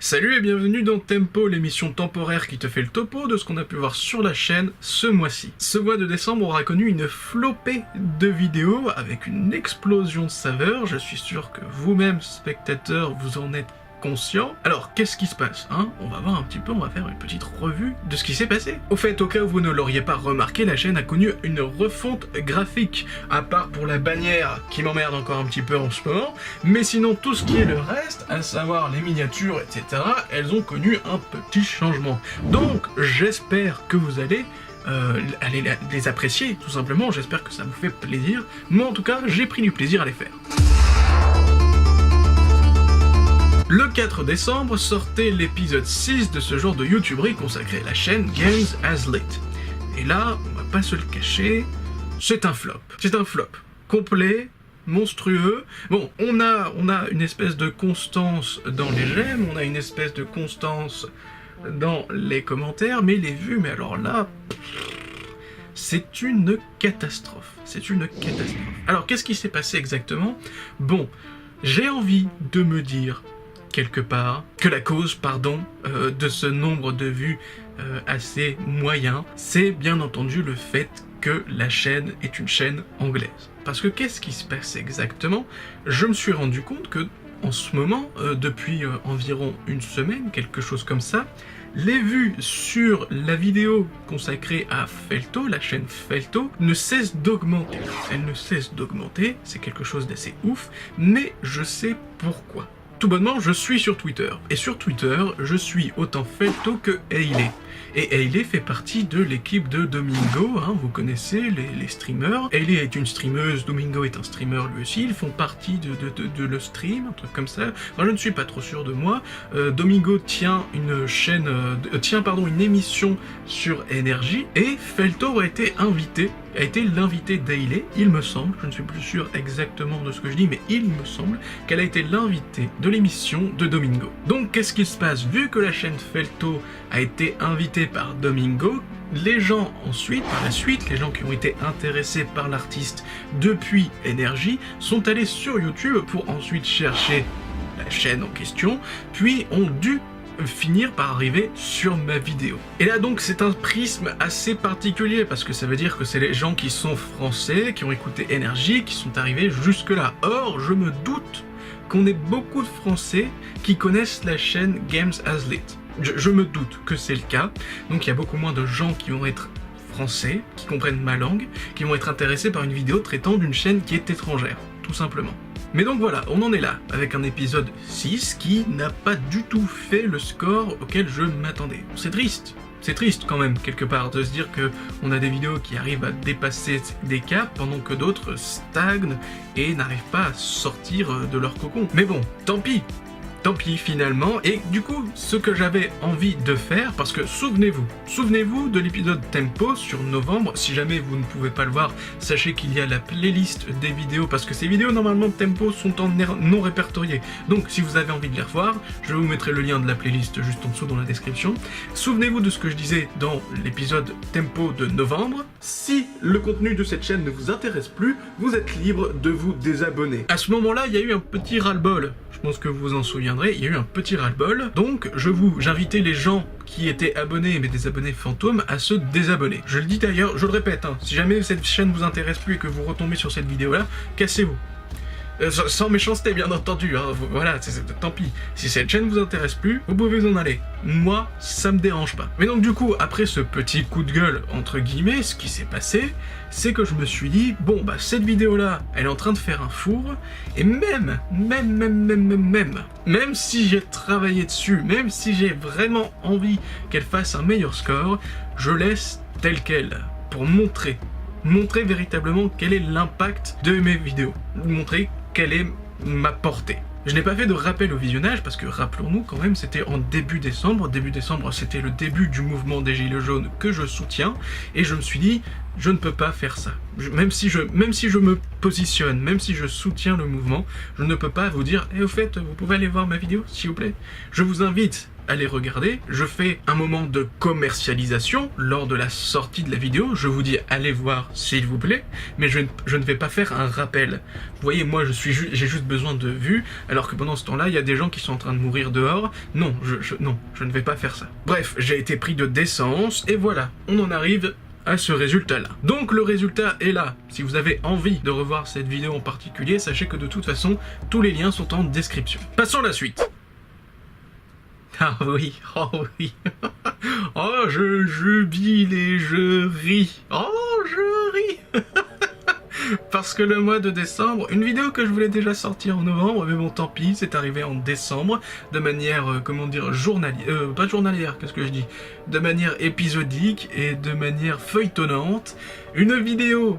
Salut et bienvenue dans Tempo, l'émission temporaire qui te fait le topo de ce qu'on a pu voir sur la chaîne ce mois-ci. Ce mois de décembre aura connu une flopée de vidéos avec une explosion de saveurs, je suis sûr que vous-même, spectateurs, vous en êtes conscient. Alors, qu'est-ce qui se passe, hein? On va voir un petit peu, on va faire une petite revue de ce qui s'est passé. Au fait, au cas où vous ne l'auriez pas remarqué, la chaîne a connu une refonte graphique, à part pour la bannière qui m'emmerde encore un petit peu en ce moment, mais sinon tout ce qui est le reste, à savoir les miniatures, etc., elles ont connu un petit changement. Donc, j'espère que vous allez les apprécier, tout simplement, j'espère que ça vous fait plaisir. Moi, en tout cas, j'ai pris du plaisir à les faire. Le 4 décembre sortait l'épisode 6 de ce genre de YouTuberie consacré à la chaîne Games as Lit. Et là, on va pas se le cacher, c'est un flop. C'est un flop. Complet, monstrueux. Bon, on a une espèce de constance dans les j'aime, on a une espèce de constance dans les commentaires, mais les vues, mais alors là, c'est une catastrophe. C'est une catastrophe. Alors, qu'est-ce qui s'est passé exactement? Bon, j'ai envie de me dire quelque part, que la cause, de ce nombre de vues assez moyen, c'est bien entendu le fait que la chaîne est une chaîne anglaise. Parce que qu'est-ce qui se passe exactement? Je me suis rendu compte que, en ce moment, depuis environ une semaine, quelque chose comme ça, les vues sur la vidéo consacrée à Felto, la chaîne Felto, ne cessent d'augmenter. Elles ne cessent d'augmenter, c'est quelque chose d'assez ouf, mais je sais pourquoi. Tout bonnement, je suis sur Twitter. Et sur Twitter, je suis autant Felto que Hayley. Et Hayley fait partie de l'équipe de Domingo, hein, vous connaissez les streamers. Hayley est une streameuse, Domingo est un streamer lui aussi, ils font partie de le stream, un truc comme ça. Enfin, je ne suis pas trop sûr de moi. Domingo tient une chaîne, une émission sur Énergie, et Felto a été l'invité d'Hayley, il me semble, je ne suis plus sûr exactement de ce que je dis, mais il me semble qu'elle a été l'invitée de l'émission de Domingo. Donc qu'est-ce qui se passe? Vu que la chaîne Felto a été invitée par Domingo, les gens ensuite, par la suite, les gens qui ont été intéressés par l'artiste depuis Énergie, sont allés sur YouTube pour ensuite chercher la chaîne en question, puis ont dû finir par arriver sur ma vidéo. Et là donc c'est un prisme assez particulier parce que ça veut dire que c'est les gens qui sont français, qui ont écouté Énergie, qui sont arrivés jusque là. Or je me doute qu'on ait beaucoup de Français qui connaissent la chaîne Games as Lit. Je me doute que c'est le cas, donc il y a beaucoup moins de gens qui vont être français, qui comprennent ma langue, qui vont être intéressés par une vidéo traitant d'une chaîne qui est étrangère, tout simplement. Mais donc voilà, on en est là, avec un épisode 6 qui n'a pas du tout fait le score auquel je m'attendais. C'est triste quand même, quelque part, de se dire qu'on a des vidéos qui arrivent à dépasser des caps, pendant que d'autres stagnent et n'arrivent pas à sortir de leur cocon. Mais bon, tant pis finalement, et du coup, ce que j'avais envie de faire, parce que souvenez-vous de l'épisode Tempo sur novembre, si jamais vous ne pouvez pas le voir, sachez qu'il y a la playlist des vidéos, parce que ces vidéos normalement de Tempo sont en non répertoriées, donc si vous avez envie de les revoir, je vous mettrai le lien de la playlist juste en dessous dans la description. Souvenez-vous de ce que je disais dans l'épisode Tempo de novembre, si le contenu de cette chaîne ne vous intéresse plus, vous êtes libre de vous désabonner. À ce moment-là, il y a eu un petit ras-le-bol. Je pense que vous vous en souviendrez, il y a eu un petit ras-le-bol, donc j'invitais les gens qui étaient abonnés, mais des abonnés fantômes, à se désabonner. Je le dis d'ailleurs, je le répète, hein, si jamais cette chaîne vous intéresse plus et que vous retombez sur cette vidéo-là, cassez-vous. Sans méchanceté, bien entendu, hein, voilà, tant pis. Si cette chaîne vous intéresse plus, vous pouvez en aller. Moi, ça me dérange pas. Mais donc du coup, après ce petit coup de gueule, entre guillemets, ce qui s'est passé, c'est que je me suis dit, bon bah cette vidéo-là, elle est en train de faire un four, et même si j'ai travaillé dessus, même si j'ai vraiment envie qu'elle fasse un meilleur score, je laisse telle qu'elle, pour montrer véritablement quel est l'impact de mes vidéos, montrer quelle est ma portée. Je n'ai pas fait de rappel au visionnage parce que, rappelons-nous quand même, c'était en début décembre. Début décembre, c'était le début du mouvement des Gilets jaunes que je soutiens, et je me suis dit, je ne peux pas faire ça. Même si je me positionne, même si je soutiens le mouvement, je ne peux pas vous dire, au fait, vous pouvez aller voir ma vidéo, s'il vous plaît. Je vous invite allez regarder. Je fais un moment de commercialisation lors de la sortie de la vidéo. Je vous dis allez voir s'il vous plaît, mais je ne vais pas faire un rappel. Vous voyez, moi j'ai juste besoin de vues, alors que pendant ce temps-là, il y a des gens qui sont en train de mourir dehors. Non, je ne vais pas faire ça. Bref, j'ai été pris de décence, et voilà, on en arrive à ce résultat-là. Donc le résultat est là. Si vous avez envie de revoir cette vidéo en particulier, sachez que de toute façon, tous les liens sont en description. Passons à la suite. Ah oui, oh oui. Oh, je jubile et je ris. Oh, je ris. Parce que le mois de décembre, une vidéo que je voulais déjà sortir en novembre, mais bon tant pis, c'est arrivé en décembre, de manière, comment dire, journalière, pas journalière, qu'est-ce que je dis, de manière épisodique et de manière feuilletonnante. Une vidéo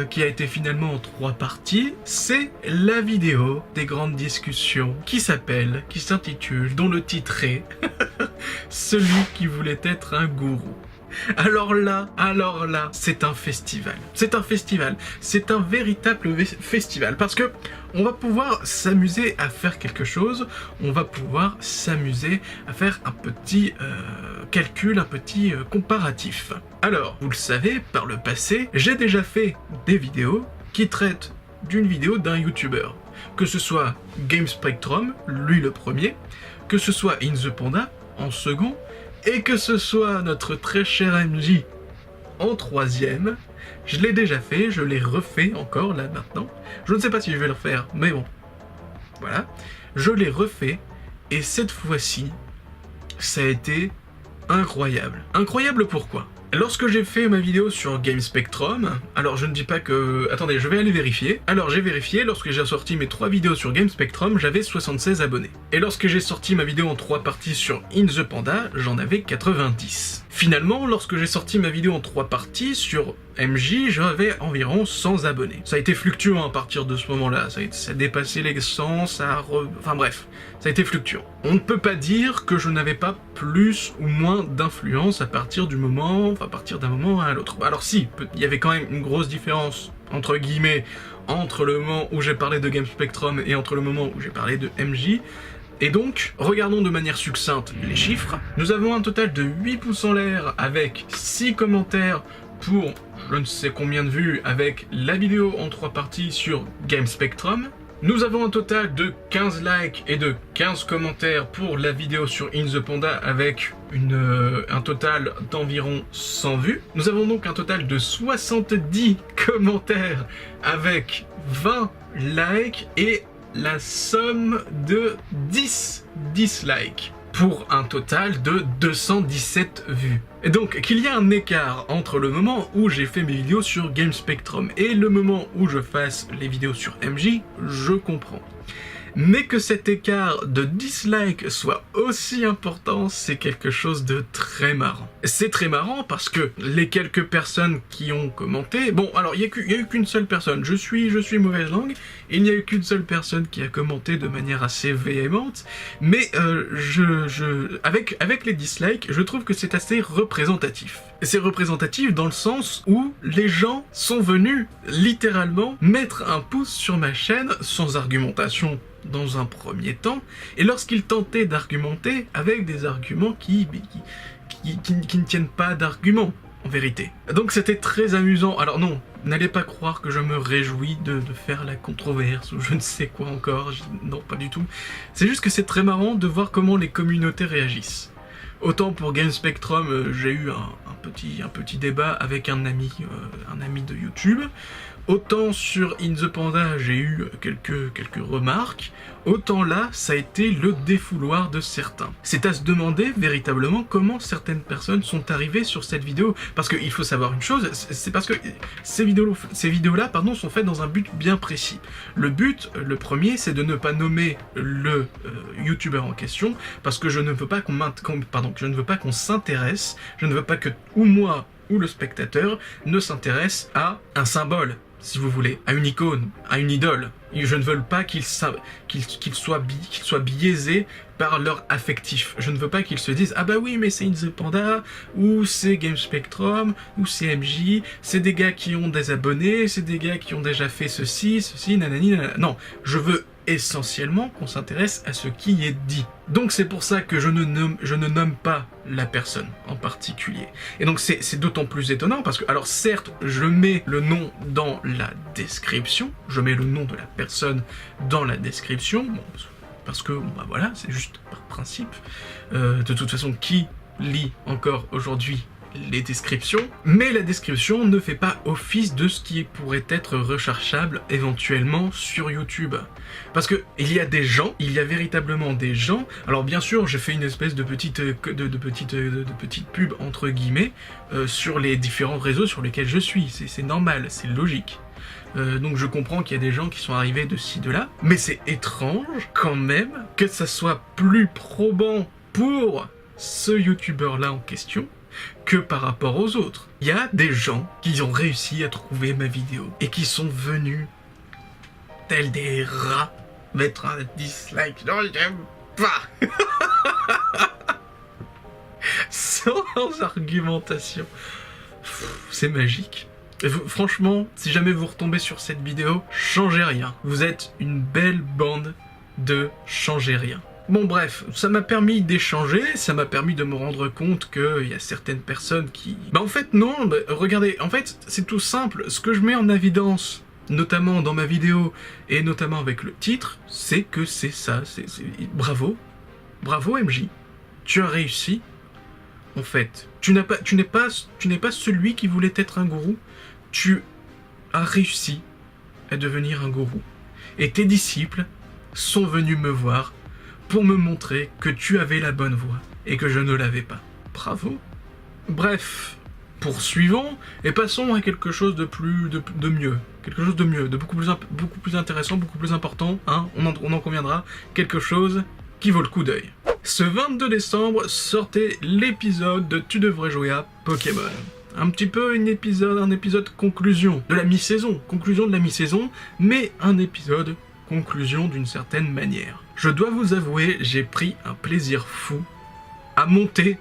qui a été finalement en 3 parties, c'est la vidéo des grandes discussions qui s'intitule, dont le titre est Celui qui voulait être un gourou. Alors là, c'est un festival. C'est un festival. C'est un véritable festival. Parce que on va pouvoir s'amuser à faire quelque chose. On va pouvoir s'amuser à faire un petit calcul, un petit comparatif. Alors, vous le savez, par le passé, j'ai déjà fait des vidéos qui traitent d'une vidéo d'un youtubeur. Que ce soit Game Spectrum, lui le premier, que ce soit In The Panda, en second, et que ce soit notre très cher MJ en 3e, je l'ai déjà fait, je l'ai refait encore là maintenant. Je ne sais pas si je vais le refaire, mais bon, voilà. Je l'ai refait, et cette fois-ci, ça a été incroyable. Incroyable pourquoi ? Lorsque j'ai fait ma vidéo sur Game Spectrum, alors je ne dis pas que... Attendez, je vais aller vérifier. Alors j'ai vérifié, lorsque j'ai sorti mes 3 vidéos sur Game Spectrum, j'avais 76 abonnés. Et lorsque j'ai sorti ma vidéo en 3 parties sur In The Panda, j'en avais 90. Finalement, lorsque j'ai sorti ma vidéo en 3 parties sur MJ, j'avais environ 100 abonnés. Ça a été fluctuant à partir de ce moment-là, ça a dépassé les 100, enfin bref, ça a été fluctuant. On ne peut pas dire que je n'avais pas plus ou moins d'influence à partir d'un moment à l'autre. Alors si, il y avait quand même une grosse différence, entre guillemets, entre le moment où j'ai parlé de Game Spectrum et entre le moment où j'ai parlé de MJ. Et donc, regardons de manière succincte les chiffres. Nous avons un total de 8 pouces en l'air avec 6 commentaires pour je ne sais combien de vues avec la vidéo en 3 parties sur Game Spectrum. Nous avons un total de 15 likes et de 15 commentaires pour la vidéo sur In The Panda avec un total d'environ 100 vues. Nous avons donc un total de 70 commentaires avec 20 likes et la somme de 10 dislikes pour un total de 217 vues. Et donc qu'il y a un écart entre le moment où j'ai fait mes vidéos sur Game Spectrum et le moment où je fasse les vidéos sur MJ, je comprends. Mais que cet écart de dislikes soit aussi important, c'est quelque chose de très marrant. C'est très marrant parce que les quelques personnes qui ont commenté... Bon, alors, il n'y a eu qu'une seule personne. Je suis mauvaise langue. Il n'y a eu qu'une seule personne qui a commenté de manière assez véhémente. Mais avec les dislikes, je trouve que c'est assez représentatif. C'est représentatif dans le sens où les gens sont venus littéralement mettre un pouce sur ma chaîne sans argumentation dans un premier temps, et lorsqu'ils tentaient d'argumenter avec des arguments qui ne tiennent pas d'arguments, en vérité. Donc c'était très amusant. Alors non, n'allez pas croire que je me réjouis de faire la controverse, ou je ne sais quoi encore, non pas du tout. C'est juste que c'est très marrant de voir comment les communautés réagissent. Autant pour Game Spectrum, j'ai eu un petit débat avec un ami de YouTube. Autant sur In The Panda, j'ai eu quelques remarques. Autant là, ça a été le défouloir de certains. C'est à se demander véritablement comment certaines personnes sont arrivées sur cette vidéo. Parce qu'il faut savoir une chose, c'est parce que ces vidéos-là, sont faites dans un but bien précis. Le but, le premier, c'est de ne pas nommer le youtubeur en question, parce que je ne veux pas qu'on s'intéresse, je ne veux pas que ou moi ou le spectateur ne s'intéresse à un symbole, si vous voulez, à une icône, à une idole. Je ne veux pas qu'il soit biaisé par leur affectif. Je ne veux pas qu'ils se disent « Ah bah oui, mais c'est In The Panda, ou c'est Game Spectrum, ou c'est MJ, c'est des gars qui ont des abonnés, c'est des gars qui ont déjà fait ceci, nanani, nanana. » Non, je veux essentiellement qu'on s'intéresse à ce qui est dit. Donc c'est pour ça que je ne nomme pas la personne en particulier. Et donc c'est d'autant plus étonnant parce que, alors certes, je mets le nom dans la description, je mets le nom de la personne dans la description, bon, parce que, bah voilà, c'est juste par principe. De toute façon, qui lit encore aujourd'hui les descriptions, mais la description ne fait pas office de ce qui pourrait être recherchable éventuellement sur YouTube. Parce que il y a véritablement des gens, alors bien sûr j'ai fait une espèce de petite pub entre guillemets sur les différents réseaux sur lesquels je suis, c'est normal, c'est logique. Donc je comprends qu'il y a des gens qui sont arrivés de ci, de là, mais c'est étrange quand même que ça soit plus probant pour ce youtubeur-là en question que par rapport aux autres. Il y a des gens qui ont réussi à trouver ma vidéo et qui sont venus, tels des rats, mettre un dislike. Non, j'aime pas. Sans argumentation. C'est magique. Et franchement, si jamais vous retombez sur cette vidéo, changez rien. Vous êtes une belle bande de changez rien. Bon bref, ça m'a permis d'échanger, ça m'a permis de me rendre compte qu'il y a certaines personnes qui... Bah en fait non, regardez, en fait c'est tout simple, ce que je mets en évidence, notamment dans ma vidéo, et notamment avec le titre, c'est que c'est ça, bravo, bravo MJ, tu as réussi, en fait, tu n'es pas celui qui voulait être un gourou, tu as réussi à devenir un gourou, et tes disciples sont venus me voir pour me montrer que tu avais la bonne voie et que je ne l'avais pas. Bravo. Bref, poursuivons et passons à quelque chose de mieux. Quelque chose de mieux, de beaucoup plus intéressant, beaucoup plus important, hein, on en conviendra, quelque chose qui vaut le coup d'œil. Ce 22 décembre sortait l'épisode de Tu devrais jouer à Pokémon. Un petit peu un épisode conclusion de la mi-saison, mais un épisode conclusion d'une certaine manière. Je dois vous avouer, j'ai pris un plaisir fou à monter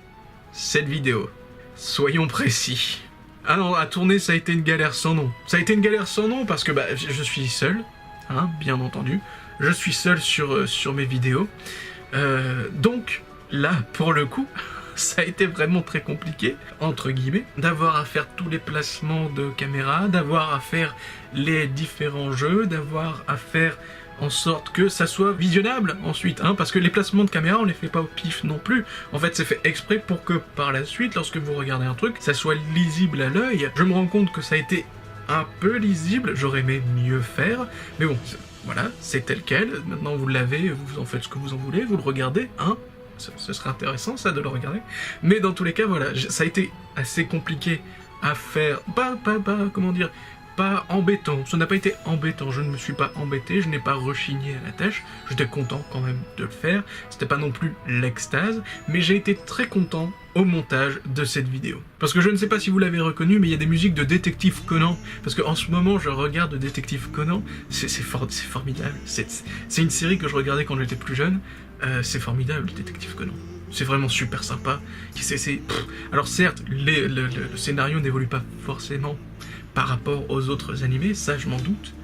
cette vidéo. Soyons précis. Ah non, à tourner, ça a été une galère sans nom. Ça a été une galère sans nom parce que bah, je suis seul, hein, bien entendu. Je suis seul sur mes vidéos. Donc, là, pour le coup, ça a été vraiment très compliqué, entre guillemets, d'avoir à faire tous les placements de caméra, d'avoir à faire les différents jeux, d'avoir à faire en sorte que ça soit visionnable ensuite, hein, parce que les placements de caméra, on les fait pas au pif non plus. En fait, c'est fait exprès pour que par la suite, lorsque vous regardez un truc, ça soit lisible à l'œil. Je me rends compte que ça a été un peu lisible, j'aurais aimé mieux faire, mais bon, voilà, c'est tel quel. Maintenant, vous l'avez, vous en faites ce que vous en voulez, vous le regardez, hein. Ce serait intéressant, ça, de le regarder. Mais dans tous les cas, voilà, ça a été assez compliqué à faire. Comment dire, pas embêtant. Ça n'a pas été embêtant. Je ne me suis pas embêté, je n'ai pas rechigné à la tâche. J'étais content quand même de le faire. C'était pas non plus l'extase, mais j'ai été très content au montage de cette vidéo. Parce que je ne sais pas si vous l'avez reconnu, mais il y a des musiques de Détective Conan. Parce qu'en ce moment, je regarde Détective Conan. C'est formidable. C'est une série que je regardais quand j'étais plus jeune. C'est formidable, Détective Conan. C'est vraiment super sympa. Alors certes, le scénario n'évolue pas forcément par rapport aux autres animés, ça je m'en doute,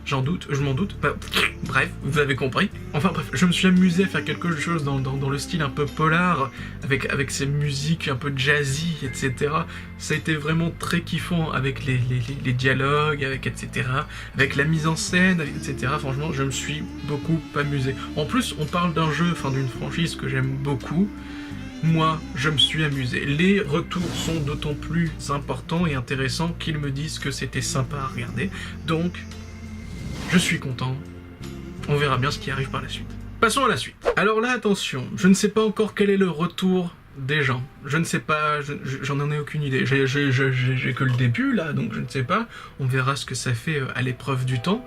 bref, vous avez compris. Enfin bref, je me suis amusé à faire quelque chose dans le style un peu polar, avec ces musiques un peu jazzy, etc. Ça a été vraiment très kiffant avec les dialogues, etc., avec la mise en scène, etc. Franchement, je me suis beaucoup amusé. En plus, on parle d'un jeu, d'une franchise que j'aime beaucoup. Moi, je me suis amusé. Les retours sont d'autant plus importants et intéressants qu'ils me disent que c'était sympa à regarder. Donc, je suis content. On verra bien ce qui arrive par la suite. Passons à la suite. Alors là, attention, je ne sais pas encore quel est le retour des gens. Je ne sais pas, j'en ai aucune idée. J'ai que le début, là, donc je ne sais pas. On verra ce que ça fait à l'épreuve du temps.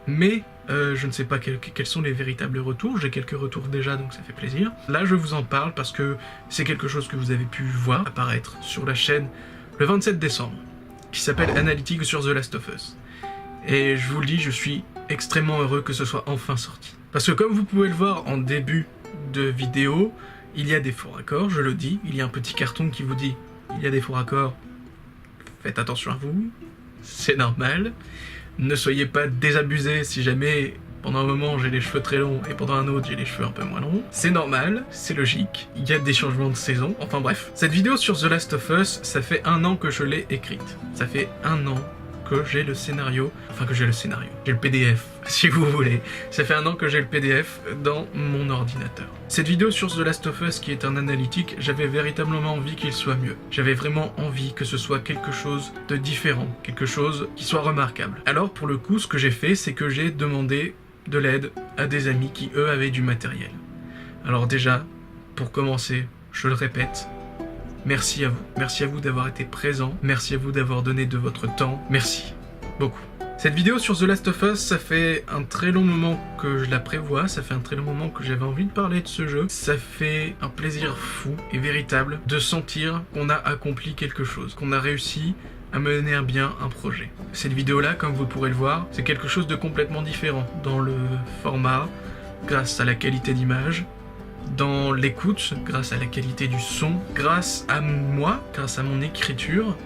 Mais je ne sais pas quels sont les véritables retours. J'ai quelques retours déjà, donc ça fait plaisir. Là, je vous en parle parce que c'est quelque chose que vous avez pu voir apparaître sur la chaîne le 27 décembre, qui s'appelle Analytics sur The Last of Us. Et je vous le dis, je suis extrêmement heureux que ce soit enfin sorti. Parce que comme vous pouvez le voir en début de vidéo, il y a des faux raccords, je le dis. Il y a un petit carton qui vous dit « Il y a des faux raccords, faites attention à vous, c'est normal ». Ne soyez pas désabusés si jamais, pendant un moment j'ai les cheveux très longs et pendant un autre j'ai les cheveux un peu moins longs. C'est normal, c'est logique, il y a des changements de saison, enfin bref. Cette vidéo sur The Last of Us, ça fait 1 an que je l'ai écrite. Ça fait 1 an que j'ai le scénario, j'ai le PDF, si vous voulez. Ça fait 1 an que j'ai le PDF dans mon ordinateur. Cette vidéo sur The Last of Us, qui est un analytique, j'avais véritablement envie qu'il soit mieux. J'avais vraiment envie que ce soit quelque chose de différent, quelque chose qui soit remarquable. Alors pour le coup, ce que j'ai fait, c'est que j'ai demandé de l'aide à des amis qui, eux, avaient du matériel. Alors déjà, pour commencer, je le répète, merci à vous d'avoir été présents, merci à vous d'avoir donné de votre temps, merci, beaucoup. Cette vidéo sur The Last of Us, ça fait un très long moment que je la prévois, ça fait un très long moment que j'avais envie de parler de ce jeu, ça fait un plaisir fou et véritable de sentir qu'on a accompli quelque chose, qu'on a réussi à mener à bien un projet. Cette vidéo-là, comme vous pourrez le voir, c'est quelque chose de complètement différent dans le format, grâce à la qualité d'image, dans l'écoute, grâce à la qualité du son, grâce à moi, grâce à mon écriture,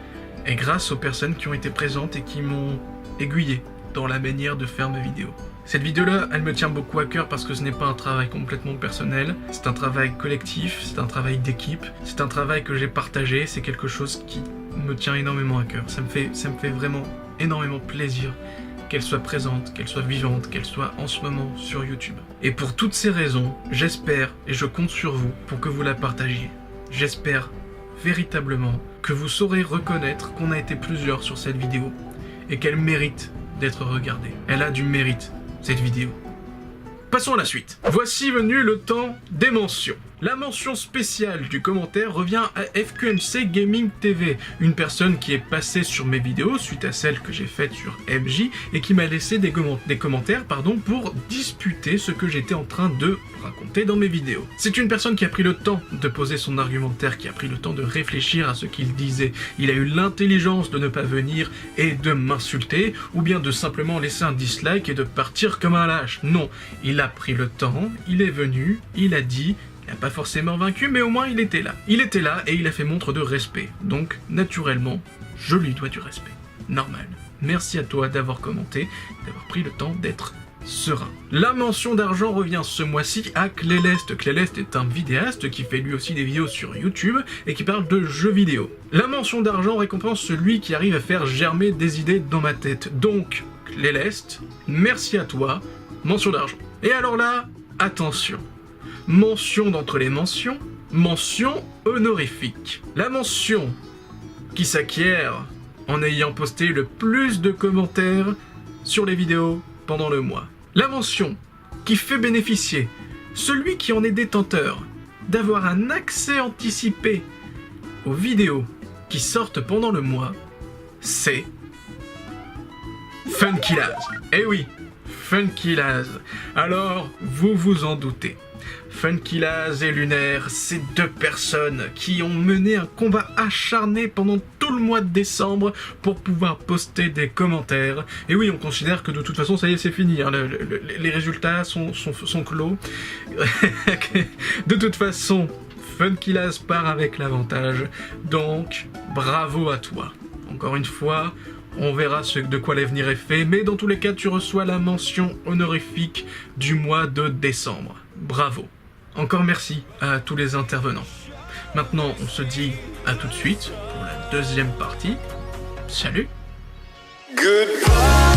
et grâce aux personnes qui ont été présentes et qui m'ont aiguillé dans la manière de faire ma vidéo. Cette vidéo-là, elle me tient beaucoup à cœur parce que ce n'est pas un travail complètement personnel, c'est un travail collectif, c'est un travail d'équipe, c'est un travail que j'ai partagé, c'est quelque chose qui me tient énormément à cœur. Ça me fait vraiment énormément plaisir qu'elle soit présente, qu'elle soit vivante, qu'elle soit en ce moment sur YouTube. Et pour toutes ces raisons, j'espère et je compte sur vous pour que vous la partagiez. J'espère véritablement que vous saurez reconnaître qu'on a été plusieurs sur cette vidéo et qu'elle mérite d'être regardée. Elle a du mérite, cette vidéo. Passons à la suite. Voici venu le temps des mentions. La mention spéciale du commentaire revient à FQMC Gaming TV, une personne qui est passée sur mes vidéos suite à celle que j'ai faite sur MJ et qui m'a laissé des commentaires pour disputer ce que j'étais en train de raconter dans mes vidéos. C'est une personne qui a pris le temps de poser son argumentaire, qui a pris le temps de réfléchir à ce qu'il disait. Il a eu l'intelligence de ne pas venir et de m'insulter, ou bien de simplement laisser un dislike et de partir comme un lâche. Non, il a pris le temps, il est venu, il a dit... Il n'a pas forcément vaincu, mais au moins il était là. Il était là et il a fait montre de respect. Donc, naturellement, je lui dois du respect. Normal. Merci à toi d'avoir commenté, d'avoir pris le temps d'être serein. La mention d'argent revient ce mois-ci à Cléleste. Cléleste est un vidéaste qui fait lui aussi des vidéos sur YouTube et qui parle de jeux vidéo. La mention d'argent récompense celui qui arrive à faire germer des idées dans ma tête. Donc, Cléleste, merci à toi, mention d'argent. Et alors là, attention. Mention d'entre les mentions, mention honorifique. La mention qui s'acquiert en ayant posté le plus de commentaires sur les vidéos pendant le mois. La mention qui fait bénéficier celui qui en est détenteur d'avoir un accès anticipé aux vidéos qui sortent pendant le mois, c'est Funkylaz. Eh oui, Funkylaz. Alors, vous vous en doutez. Funkylaz et Lunaire, ces deux personnes qui ont mené un combat acharné pendant tout le mois de décembre pour pouvoir poster des commentaires. Et oui, on considère que de toute façon, ça y est, c'est fini. Hein, les résultats sont clos. De toute façon, Funkylaz part avec l'avantage. Donc, bravo à toi. Encore une fois, on verra de quoi l'avenir est fait. Mais dans tous les cas, tu reçois la mention honorifique du mois de décembre. Bravo. Encore merci à tous les intervenants. Maintenant, on se dit à tout de suite pour la deuxième partie. Salut! Goodbye.